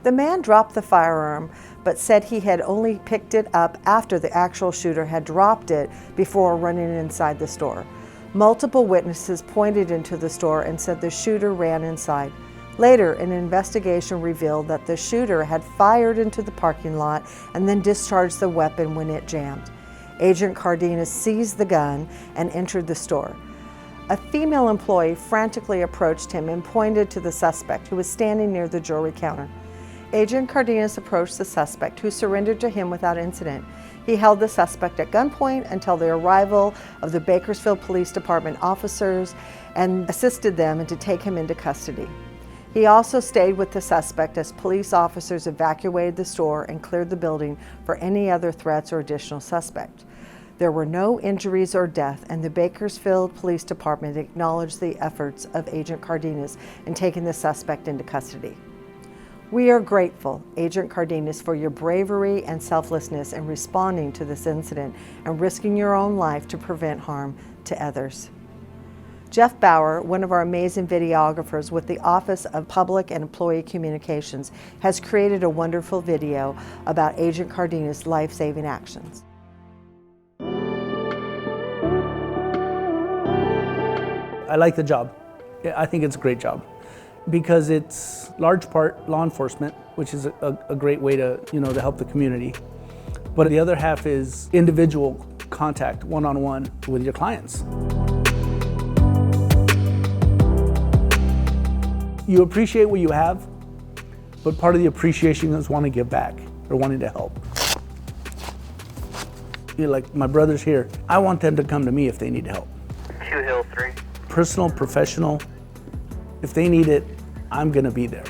The man dropped the firearm, but said he had only picked it up after the actual shooter had dropped it before running inside the store. Multiple witnesses pointed into the store and said the shooter ran inside. Later, an investigation revealed that the shooter had fired into the parking lot and then discharged the weapon when it jammed. Agent Cardenas seized the gun and entered the store. A female employee frantically approached him and pointed to the suspect, who was standing near the jewelry counter. Agent Cardenas approached the suspect, who surrendered to him without incident. He held the suspect at gunpoint until the arrival of the Bakersfield Police Department officers and assisted them to take him into custody. He also stayed with the suspect as police officers evacuated the store and cleared the building for any other threats or additional suspects. There were no injuries or death, and the Bakersfield Police Department acknowledged the efforts of Agent Cardenas in taking the suspect into custody. We are grateful, Agent Cardenas, for your bravery and selflessness in responding to this incident and risking your own life to prevent harm to others. Jeff Bauer, one of our amazing videographers with the Office of Public and Employee Communications, has created a wonderful video about Agent Cardenas' life-saving actions. I like the job. I think it's a great job because it's large part law enforcement, which is a great way to, to help the community. But the other half is individual contact, one-on-one with your clients. You appreciate what you have, but part of the appreciation is wanting to give back or wanting to help. Like my brothers here, I want them to come to me if they need help. 2 Hill 3. Personal, professional, if they need it, I'm gonna be there.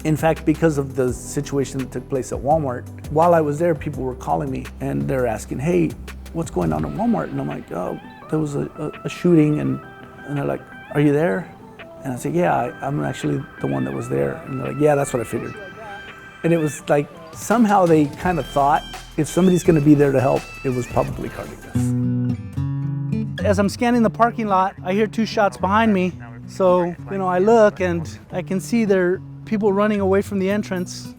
In fact, because of the situation that took place at Walmart, while I was there, people were calling me and they're asking, hey, what's going on at Walmart? And I'm like, oh, there was a shooting, and they're like, are you there? And I said, yeah, I'm actually the one that was there. And they're like, yeah, that's what I figured. And it was like, somehow they kind of thought, if somebody's gonna be there to help, it was probably Cardenas. As I'm scanning the parking lot, I hear 2 shots behind me. So, I look and I can see there are people running away from the entrance.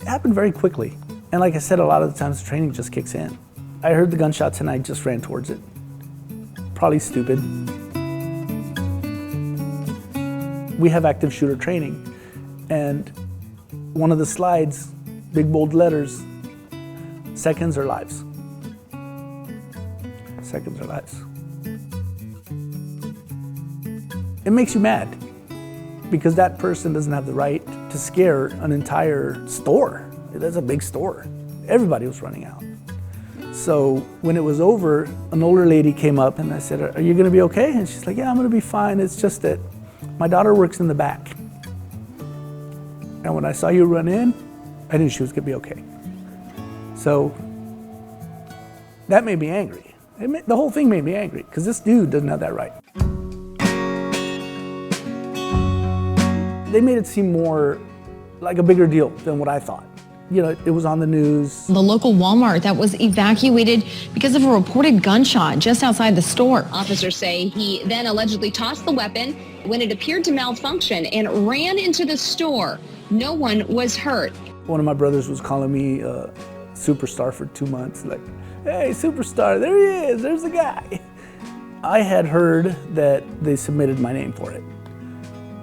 It happened very quickly. And like I said, a lot of the times the training just kicks in. I heard the gunshots and I just ran towards it. Probably stupid. We have active shooter training, and one of the slides, big bold letters, seconds or lives. Seconds or lives. It makes you mad because that person doesn't have the right to scare an entire store. That's a big store. Everybody was running out. So when it was over, an older lady came up and I said, are you gonna be okay? And she's like, yeah, I'm gonna be fine. It's just that my daughter works in the back. And when I saw you run in, I knew she was gonna be okay. So that made me angry. The whole thing made me angry because this dude doesn't have that right. They made it seem more like a bigger deal than what I thought. It was on the news. The local Walmart that was evacuated because of a reported gunshot just outside the store. Officers say he then allegedly tossed the weapon when it appeared to malfunction and ran into the store. No one was hurt. One of my brothers was calling me a superstar for 2 months, like, hey, superstar, there he is, there's the guy. I had heard that they submitted my name for it,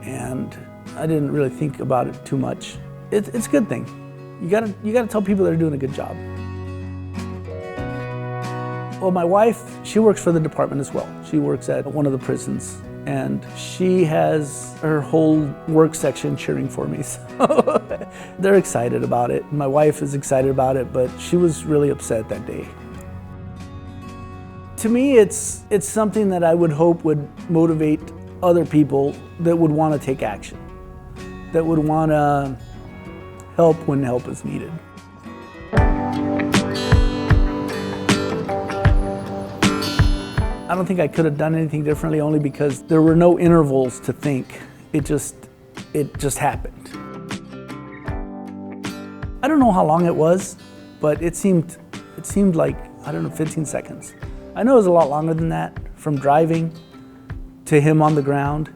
and I didn't really think about it too much. It's a good thing. You gotta tell people they're doing a good job. Well, my wife, she works for the department as well. She works at one of the prisons, and she has her whole work section cheering for me. So they're excited about it. My wife is excited about it, but she was really upset that day. To me, it's something that I would hope would motivate other people that would want to take action, that would want to help when help is needed. I don't think I could have done anything differently, only because there were no intervals to think. It just happened. I don't know how long it was, but it seemed like, I don't know, 15 seconds. I know it was a lot longer than that, from driving to him on the ground.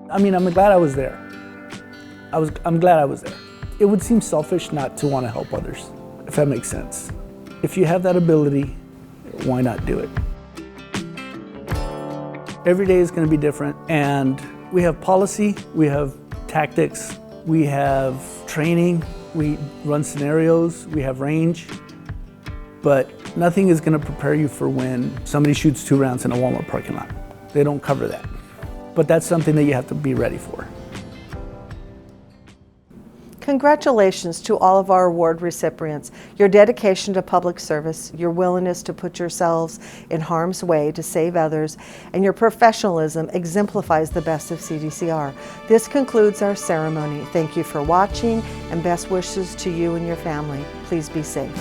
I mean, I'm glad I was there. I'm glad I was there. It would seem selfish not to want to help others, if that makes sense. If you have that ability, why not do it? Every day is going to be different, and we have policy, we have tactics, we have training, we run scenarios, we have range, but nothing is going to prepare you for when somebody shoots 2 rounds in a Walmart parking lot. They don't cover that, but that's something that you have to be ready for. Congratulations to all of our award recipients. Your dedication to public service, your willingness to put yourselves in harm's way to save others, and your professionalism exemplifies the best of CDCR. This concludes our ceremony. Thank you for watching, and best wishes to you and your family. Please be safe.